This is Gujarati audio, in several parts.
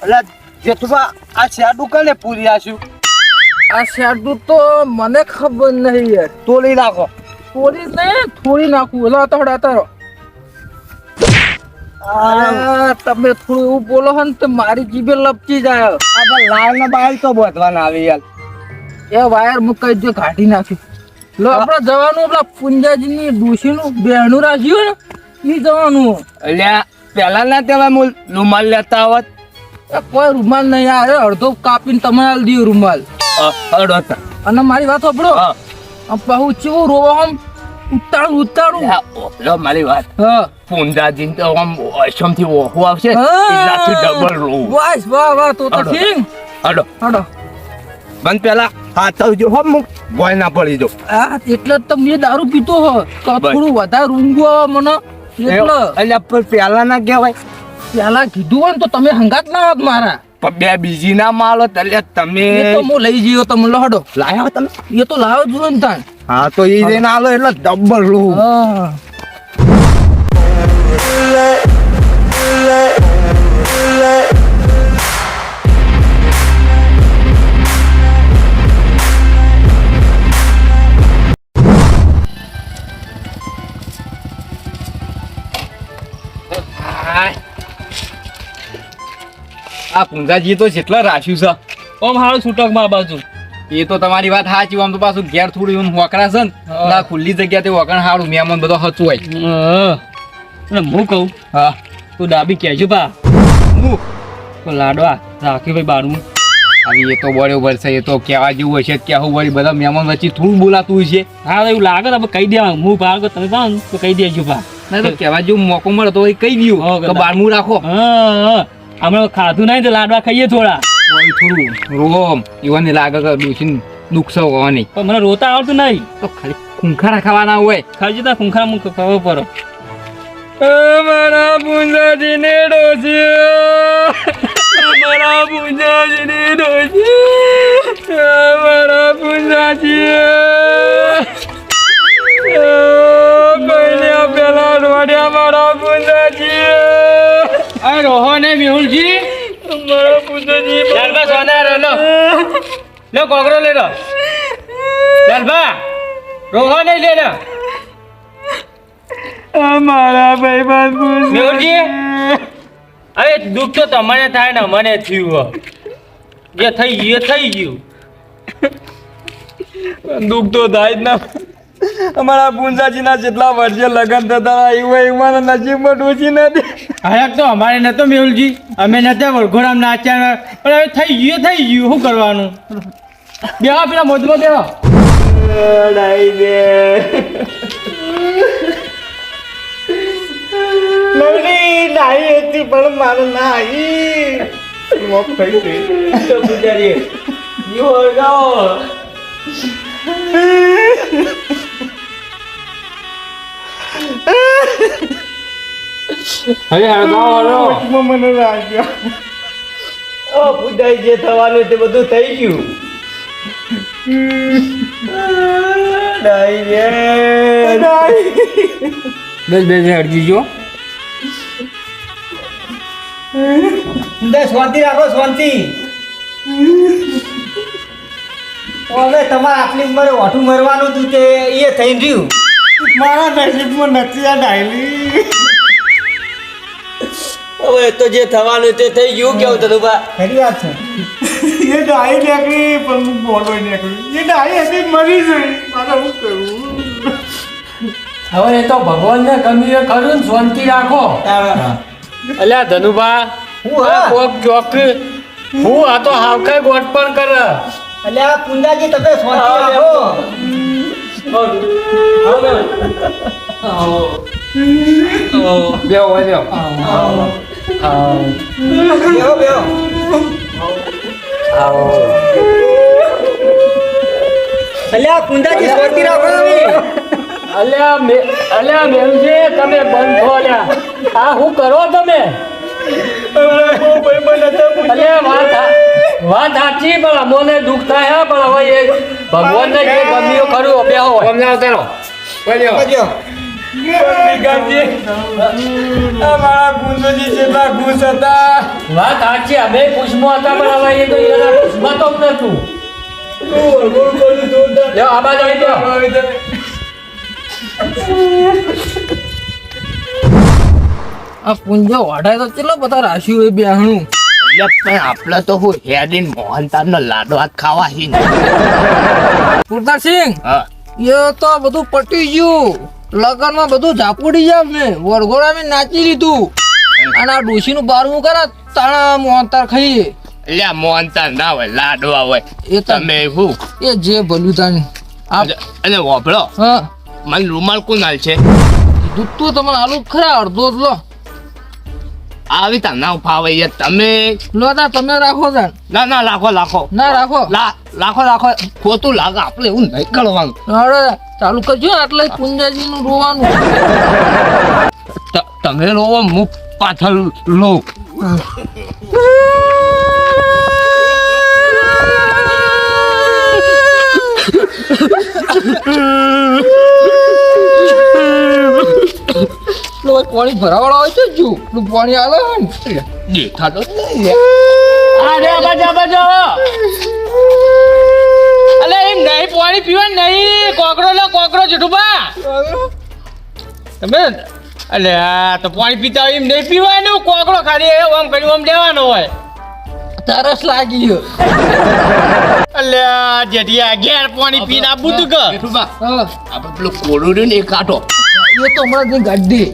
એટલે જેઠુબા આ શેડું કને પૂરી આશું? આ શેડું તો મને ખબર નહીં યાર. તોડી નાખો. થોડી ને થોડી નાખું. એલા તોડા તારો. તમે થોડું એવું બોલો હે ને તો મારી જીભે લપચી જાય. આ લાલ ના બાલ તો બોધવાના આવે યાર. એ વાયર મુકાઈ જો કાઢી નાખી. લો આપણે જવાનું પેલા પુંજાજીની ડોશીનું બહેણું રાખ્યું ને એ જવાનું. એટલે પેલા ના તેવા રૂમાલ લેતા આવત. કોઈ રૂમાલ નહીં આવે. અડધો કાપીને તમે આલ દો રૂમાલ. અને મારી વાત સાંભળો. બહુ ચેવું રોવા આમ ઉતાળું. મારી વાત. પુંજાજી તો આમ થી ઓહો આવશે. Double row. વાહ વાહ તો ઠીક. હડો હડો. બંધ પેલા હાથ જો હો મુક ગોય ના પડી જો. એટલે જ તમે દારૂ પીતો હો તો થોડું વધારે ઊંઘો મને એટલે પેલા ના કહેવાય. પેલા કીધું હોય ને તો તમે હંગાત ના હોત મારા. બે બીજી ના માલો એટલે તમે હું લઈ જયો તમે લહડો લાયો તમે. એ તો લાવો જ ને તાન. હા તો ઈ લઈને આલો એટલે ડબલ લો. આ પુંજાજી તો જેટલા રાખ્યું છે ઓમ હારું છૂટક માં બાજુ. એ તો તમારી વાત સાચી. આમ તો પાછું ઘેર થોડું હોકરા છે ને ખુલ્લી જગ્યા તે વગણ હારું મહેમાન બધો હચું હોય. હું કહું હા તું ડાબી કહેજો પા હું લાડવા રાખ્યું ભાઈ બારમું. હવે એ તો બરોબર છે. એ તો કહેવા જેવું હશે કેવું વળી બધા મહેમાન વચ્ચે થોડું બોલાતું હોય છે. હા એવું લાગે તો કહી દેવા હું ભાગ તમે કહો ને તો કહી દેજો પા. નહીં તો કહેવા જેવું મોકો મળે તો એ કહી દઉં કે બારમું રાખો. હા હમણાં ખાધું નહીં તો લાડવા ખાઈએ થોડા. થોડું રોમ એવાને લાગે કે ડોશી દુઃખ હોવાની. પણ મને રોતા આવડતું નહીં. તો ખાલી ખૂંખારા ખાવાના હોય. ખાઈ જતા ખૂંખારા મુખ ખબર પડો. મારા પુંજાજી ને ડોશી. મારા પુંજાજી ને ડોશી. મારા પુંજાજી પેલા રોડ્યા મારા પુંજાજી. આ રોહો ને મેહુલજી મારા પુંજાજી લાલબા સોના રે લો કોકરો લે લો લાલબા રોહો ને લે લો. મારા ભાઈબંધ મેહુલજી હવે દુઃખ તો તમને થાય ને મને થયું. જે થઈ ગયું એ થઈ ગયું. દુઃખ તો થાય જ ના. અમારા પુંજાજીના જેટલા વર્ષે લગ્ન થતા એવા નસીબમાં ડોસી નથી. હા તો અમારે નતો મેહુલજી. અમે નતા વરઘોડામાં નાચ્યા પણ હવે થઈ ગયું શું કરવાનું. બેહો પેલા મોજમાં બેહો. નાઈ હતી પણ મારે ના આવી મોફ થઈ ગઈ તો પૂજારી યો ગાઓ. હવે હળગાવો મને રાખ્યો. ઓ પૂજાઈ જે થવાનું તે બધું થઈ ગયું. બસ હળજી જો. શાંતિ રાખો શાંતિ. હવે તમારે આટલી ઉંમરે ઓઠું મરવાનું હતું તે એ થઈ રહ્યું. મારા નસીબમાં નથી આ ડાયલી. હવે તો જે થવાનું તે થઈ ગયું. કેવું થતું બા? ખરી વાત છે. એ ડાઈ નીકળી પણ હું બોલો નીકળી. એ ડાઈ હતી મરી ગઈ. મારે શું કરવું? હવે એ તો ભગવાનને ગમ્યું ખરું ને. શાંતિ રાખો. અલ્યા ધનુભા કોક ચોક હું આ તો હાવકાઈ ગોટ પણ કર. અલ્યા પુંજાજી તમે શાંતિ રાખો. બેહો બેહો બેહો બેહો. અલ્યા પુંજાજી શાંતિ રાખો. અલ્યા મેલજી તમે બંધ થો. અલ્યા આ શું કરો તમે? વાત સાચી પણ અમોને દુઃખ થાય પણ હવે એ ભગવાનને જે ગમ્યું ખરું બેહો. ભીખાજી, અમારા ગુંજોજી જેટલા ખુશ હતા. વાત સાચી અમે ખુશમાં હતા પણ હવે એ તો એના ખુશમાં તો નતું લ્યો આ બાજુ આવી જાઓ. આ પુંજો વાઢાય તો ચેટલો બધા રાશિ હોય બેહણું. આપણે તો હું હેડીન મોહનતાર નો લાડો હાથ ખાવા હી સુરદારસિંહ, હા એ તો બધું પટી ગયું. લગનમાં બધું ઝાપુડી ગયા મેં વરઘોડા મેં નાચી લીધું અને આ ડોશીનું બારમું કરે તાણા મોહનતાર ખાઈએ. લ્યા મોહનતાર ના હોય લાડવા હોય એ તો તમે હું એ જે ભલું તાની અને વાપરો હા મને રૂમાલ કોણ હાલ છે દૂધ તો તમને આલુ જ ખરા અડધો જ લો. આવી તા ના ફાવે યાર તમે લો તા તમે રાખો તાન. ના ના લાખો લાખો ના રાખો. લાખો લાખો ખોટું લાગે આપણે એવું નહીં કરવાનું હવે ચાલુ કરજો એટલે પુંજાજી નું રોવાનું. તમે લો હું પાછળ લો પાણી ભરાવાળા હોય છે જો પેલું પાણી આલે ને દેખાતો જ નહીં આ રે આ બાજુ અલે એમ નહીં પાણી પીવા નહીં કોકરો લો કોકરો જેઠુબા તમે અલે આ તો પાણી પીતા હોય એમ નહીં પીવાનું કોકરો ખાલી આમ કરી આમ લેવાનો હોય તરસ લાગી ગયો. અલે આ જેઠિયા ઘેર પાણી પીને આપું તું કે જેઠુબા હા આપણે પેલું કોળું રહ્યું ને એ કાઢો એ તો હમણાં જઈને ગાડી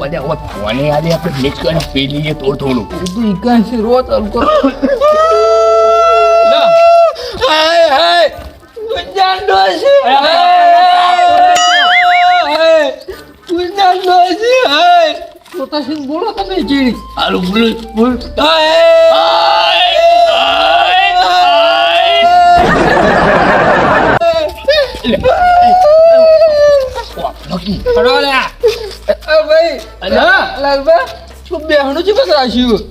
ઓલે ઓ ફોને આલે આપણે મિક્સ કરીને પી લઈએ થોડું થોડું બધું ઇકાસી રોજ ચાલુ કરો. લો હાય હાય પુંજાન ડોશી પુંજાન ડોશી હાય પોતાસિંહ બોલો તમે ચીડી હારું બોલ ભાઈ લાલબા શું બેહણું છે બસ રાખ્યું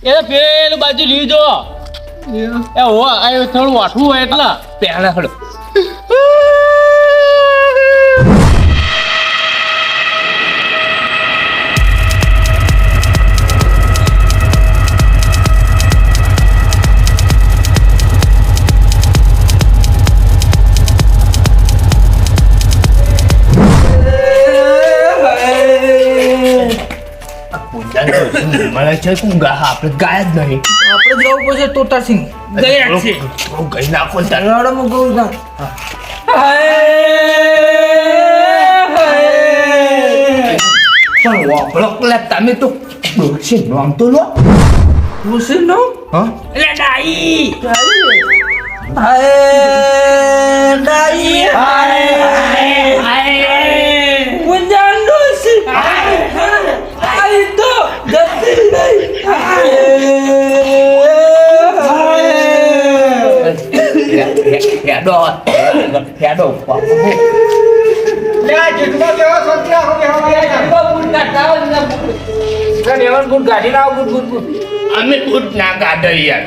એ પેલું બાજુ લીધો એ હો આ થોડું વાઠું હોય એટલે પહેલા હડો મને છે તું આપણે ગાય જ નહીં આપણે જવું પડશે તોતાસિંહ ગયા છે ગઈ નાખો તાર રડમ ગયું ના પણ વાપરો પેલા તમે તો ડોશી નામ તો લો ડોશી નો હા એટલે ડાઈ હાય ડાઈ પુંજાન ડોશી આઈ તો જતી નહીં હેડો અમે બુટ ના કાઢો યાર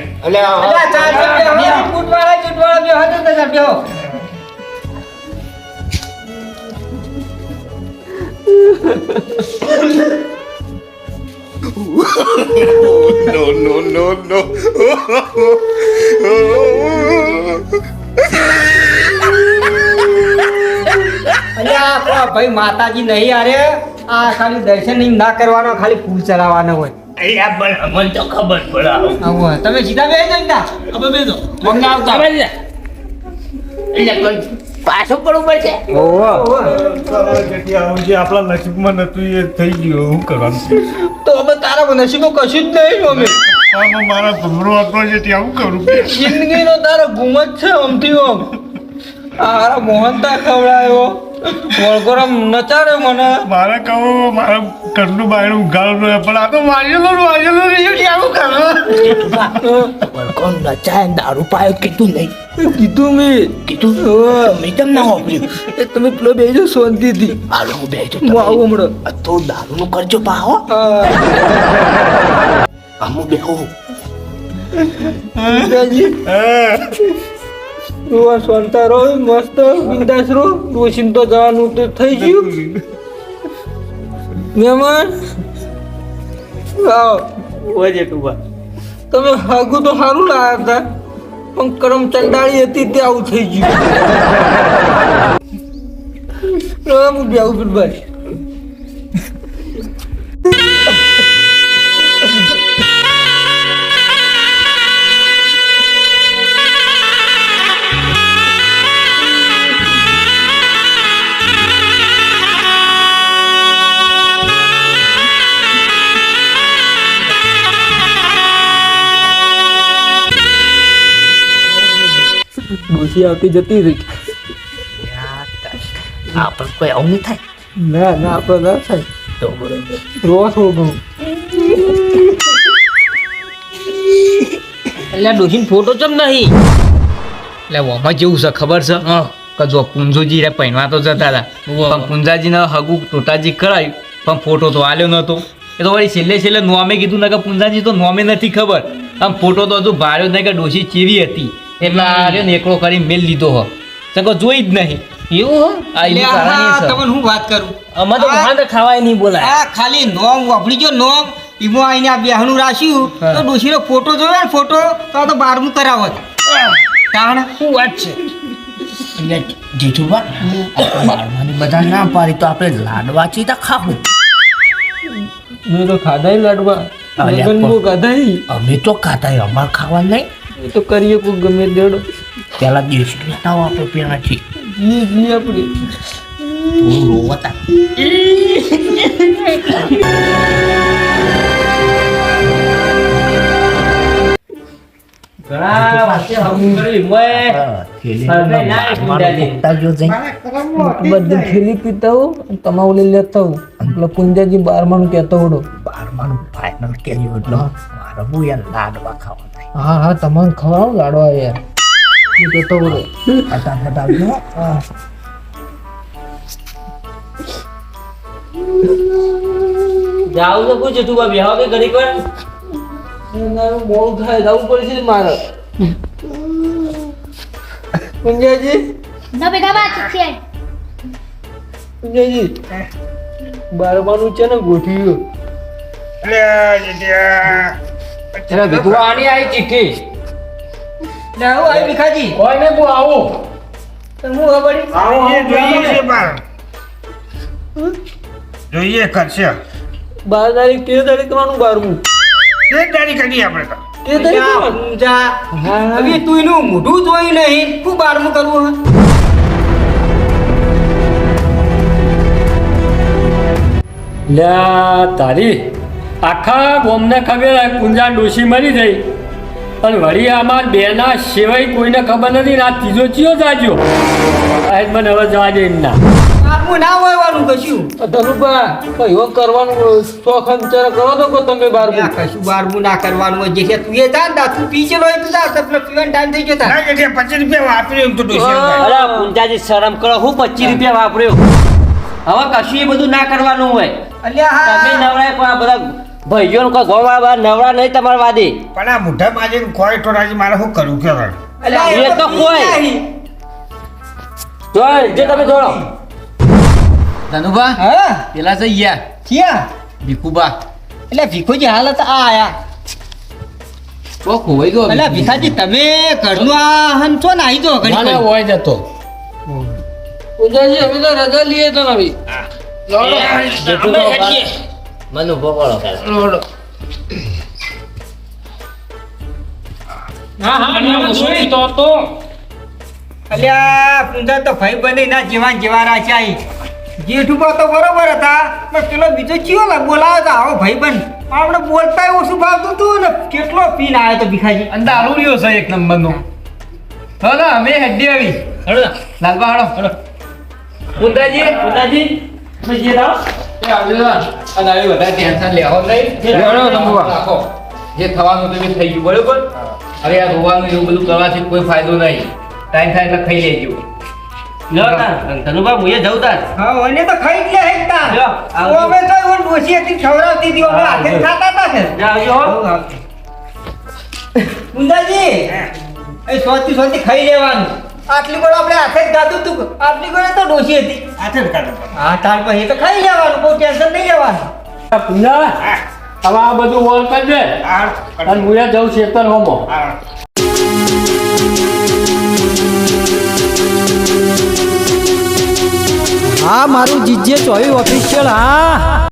ભાઈ માતાજી નહીં અરે આ ખાલી દર્શન ના કરવાનો ખાલી ફૂલ ચલાવવાનો હોય અલ્યા પણ અમને તો ખબર પડે આવું હોય. તમે સીધા બે જઈ ના હવે બેસો મંગ આવતા અલ્યા પણ પાછું પડવું પડશે આપણા નસીબમાં નતું એ થઈ ગયું શું કરવાનું તો હવે તારા નસીબમાં કશું જ નહીં અમે આમાં મારા ભમરો હતો છે ત્યાં શું કરું જિંદગીનો તારો ગુમ જ છે આમથી આમ આ મોહનતા ખવડાયો વળગોરમ નચાડે મને મારે કહો મારા ઘરનું બાયણું ઉઘાડું રહે પણ આ તો વાજેલો આવું કરો કોણ નચાય દારૂ પાયો કીધું નહીં કીધું મેં કીધું મેં કેમ ના વાપર્યું એ તમે પેલો બેજો શાંતિથી હાલો હું બેજો હું આવું હમણાં તો દારૂનું કરજો પાહો આમું બેહો શાંતા રહો મસ્ત બિંદાસ રહો ડોશીને તો જવાનું તો થઈ ગયું મહેમાન આવો. ઓય જેઠુબા તમે હાગું તો સારું લાયા હતા પણ કરમ ચંડાળી હતી તે આવું થઈ ગયું. હું બેવું છું ભાઈ. ડોસી આવતી જતી રહી. આપણે કોઈ આવું નહીં થાય ના ના આપણે ના થાય તો બરોબર. રોવા થોડું ઘણું. એટલે ડોશીન ફોટો ચમ નહીં એટલે ઓમાં જેવું છે ખબર છે કે જો પુંજોજી રે પહેરવા તો જતા હતા પણ પુંજાજીને હગું ટોટાજી કરાયું પણ ફોટો તો આલ્યો નતો. એ તો વળી છેલ્લે નોમે કીધું ને કે પુંજાજી તો નોમે નથી ખબર આમ ફોટો તો હજુ ભાડ્યો નહીં કે ડોશી ચેવી હતી એટલે આર્યો ને એકલો કરી મેલ લીધો હો ચકો જોઈ જ નહીં એવું આ એનું કારણ એ છે. તમને હું વાત કરું અમે તો ભાંડ ખાવાય નહીં બોલાય આ ખાલી નોમ વાપરી જો નોમ ઈમો આઈને આ બેહનું રાખ્યું તો ડોશીનો ફોટો જોયો ને ફોટો તો આ તો 12મું કરાવત કારણ શું વાત છે એટલે જેઠુબા બારમાની બધા ના પાડી તો આપણે લાડવા ચીતા ખાવું. મેં તો ખાધા લાડવા અલ્યા લગન બહુ ખાધા. અમે તો ખાતા અમારે ખાવા નહીં. એ તો કરીએ કોઈ ગમે દેડો પેલા દિવસ લેતા આવો આપણે પેલા છીએ જી આપણે થોડું રોવતા ઘણા વાસે હગું કરી બધું ખેલી પીતા હો તમાવું લઈ લેતા હો એટલે પુંજાજી બારમાનું કહેતો હોડો. બારમાનું ફાઇનલ કર્યું એટલે મારે બહુ યાર લાડવા ખાવા થાય. હા હા તમારે ખવડાવો લાડવા યાર હું કહેતો હોડો. ફટાફટ આવજો. જાવ તો કોઈ જેઠુબા બેહવા કે ઘડીક વાર મોડું થાય જવું પડશે ને મારે. પુંજાજી No me daba atención. પુંજાજી બારમાનું છે ને ગોઠવ્યું. એટલે વિધવા આની આવી ચીઠી ને આવું આવી ભીખાજી કોઈ ને હું આવું તો હું ખબર જોઈએ કરશે 12 તારીખ 13 તારીખ કરવાનું 12મું. તે તારીખ કરી આપણે તો 13 તારીખ કરવાનું. હવે તું એનું મોઢું જોયું નહીં શું 12મું કરવું હે? લ્યા તારી આખા ગોમને ખબર કુંજા ડોશી મરી જઈ અને વળી અમાર બેના સિવાય કોઈને ખબર નથી ને આ ત્રીજો ચિયો જાજો આજ મને હવે જવા દે એમના 12મું ના હોવાનું કશું ધનુભા કયો કરવાનું શોખ અંતર કરો તો કો તમે 12મું. આ કશું 12મું ના કરવાનું હોય જે છે તું એ જા ને તું પીચેલો હોય તું જા તો પેલો પીવાનો ટાઈમ થઈ ગયો તાર. ના કે 25 રૂપિયા વાપર્યું એમ તો ડોશી અરે પુંજાજી શરમ કરો હું 25 રૂપિયા વાપર્યો હવે કશું એ બધું ના કરવાનું હોય અલ્યા તમે હા નવરા કોઈ આ બધા ભાઈઓ કોઈ ગોવા નવરા નહીં તમારા વાદે પણ આ મોઢા માજે કોઈ તો રાજી મારે શું કરું કે હવે? અલ્યા એ તો પી કોઈ. નહીં. જોઈ જે તમે જોડો ધનુભા હા પેલા જઈ ગયા ક્યાં ભીખુબા એટલે ભીખોજી હાલત આ આયા તો ખોવાઈ ગયો એટલે ભીખાજી તમે ઘરનું આ હન છો ને આવી જો ઘડી ઘડી. હોય જતો પુંજાજી અમે તો રજા લઈએ તો નવી. મને ઉભો કરો અલ્યા પૂંજા તો ભાઈ બની ના જેવા ને જેવા રાખ્યા ઈ. જેઠુબા તો બરોબર હતા પણ પેલો બીજો ચિયો લા બોલાવે તો આવો ભાઈ બન આપણે બોલતા ઓછું ભાવતું તું ને કેટલો પીન આવ્યો તો ભીખાજી અને દારૂડિયો છે એક નંબરનો હલો અમે હેડી આવી હળો લાલબા હળો પુંજાજી પછી રાવ એ આવ્યો અને આવી બધા ટેન્શન લેવો નહીં લેવાનો તંબુવા રાખો જે થવાનું તો થઈ ગયું બરોબર હવે આ રોવાનું એવું બધું કરવાથી કોઈ ફાયદો નહીં ટાઈમ થાય એટલે ખાઈ લેજો ધનુભા હું જઉં તાર હા ઓને તો ખાઈ જ લે હેકતા લ્યો, આવજો. અમે તો ઓન ડોસી હતી ખવડાવતી હતી અમે હાથે જ ખાતા હતા કે આવજો પૂંજાજી એ સોચી ખાઈ લેવાનું આટલી ગોળ આપણે હાથે જ ગાધું તું આટલી ગોળ તો ડોસી હતી હાથે જ કાઢો પણ. હા તાર પછી તો ખાઈ જવાનું કોઈ ટેન્શન નહીં લેવાનું પૂંજા હવે આ બધું વોલ કરજે હા, અને હું જઉં ખેતર હોમો હા. હા મારું જીજે ચોવી ઓફિશિયલ હા